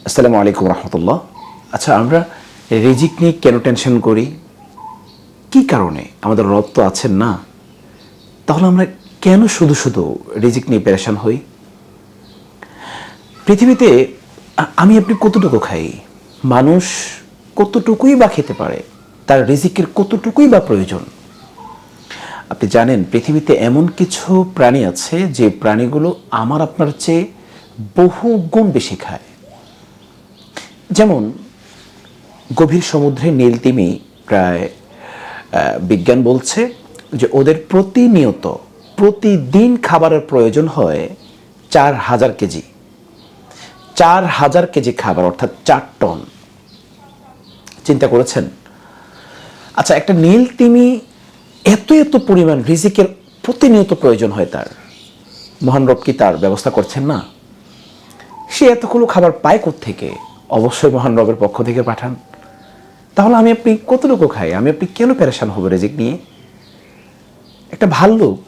আসসালামু আলাইকুম রহমতুল্লাহ। আচ্ছা, আমরা রিজিক নিয়ে কেন টেনশন করি? কি কারণে? আমাদের রব তো আছেন না, তাহলে আমরা কেন শুধু শুধু রিজিক নিয়ে পেরেশান হই? পৃথিবীতে আমি আপনি কতটুকু খাই? মানুষ কতটুকুই বা খেতে পারে? তার রিজিকের কতটুকুই বা প্রয়োজন? আপনি জানেন, পৃথিবীতে এমন কিছু প্রাণী আছে যে প্রাণীগুলো আমার আপনার চেয়ে বহু গুণ বেশি খায়। যেমন গভীর সমুদ্রে নীলতিমি প্রায় বিজ্ঞান বলছে যে ওদের প্রতিদিন খাবারের প্রয়োজন হয় 4000 কেজি। 4000 কেজি খাবার, অর্থাৎ 4 টন। চিন্তা করেছেন? আচ্ছা, একটা নীলতিমি এত পরিমাণ রিজিকের প্রতিনিয়ত প্রয়োজন হয় তার, মহান রব কি তার ব্যবস্থা করছেন না? সে এতগুলো খাবার পায় কোত্থেকে? অবশ্যই মহান রবের পক্ষ থেকে পাঠান। তাহলে আমি আপনি কতটুকু খাই? আমি আপনি কেন পেরেশান হবো রিজিক নিয়ে? একটা ভাল্লুক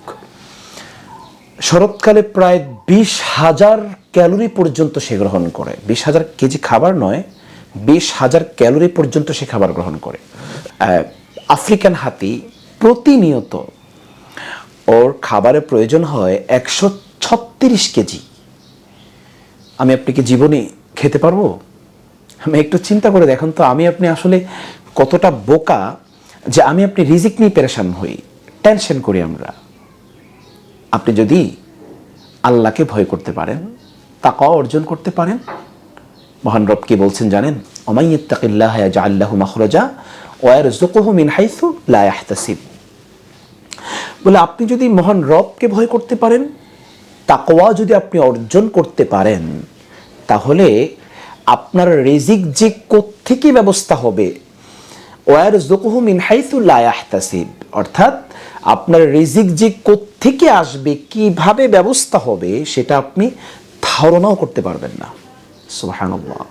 শরৎকালে প্রায় 20,000 ক্যালোরি পর্যন্ত সে গ্রহণ করে। 20,000 কেজি খাবার নয়, 20,000 ক্যালোরি পর্যন্ত সে খাবার গ্রহণ করে। আফ্রিকান হাতি প্রতিনিয়ত ওর খাবারের প্রয়োজন হয় 136 কেজি। আমি আপনি কি জীবনে খেতে পারবো? আমি একটু চিন্তা করে দেখুন তো, আমি আপনি আসলে কতটা বোকা যে আমি আপনি রিজিক নিয়ে পেরেশান হই, টেনশন করি আমরা। আপনি যদি আল্লাহকে ভয় করতে পারেন, তাকওয়া অর্জন করতে পারেন, মহান রব কি বলছেন জানেন? ওমাই ইয়াত্তাকিল্লাহা ইয়াজআল লাহু মাখরাজা ওয়া ইয়ারযুকুহু মিন হাইসু লা ইয়াহতাসিব। বলে আপনি যদি মহান রবকে ভয় করতে পারেন, তাকওয়া যদি আপনি অর্জন করতে পারেন, তাহলে আপনার রিজিক যে কোত্থেকে ব্যবস্থা হবে, ওয়ারযুকুহু মিন হাইসু লা ইয়াহতাসিব, অর্থাৎ আপনার রিজিক যে কোত্থেকে আসবে, কিভাবে ব্যবস্থা হবে, সেটা আপনি ধারণাও করতে পারবেন না। সুবহানাল্লাহ।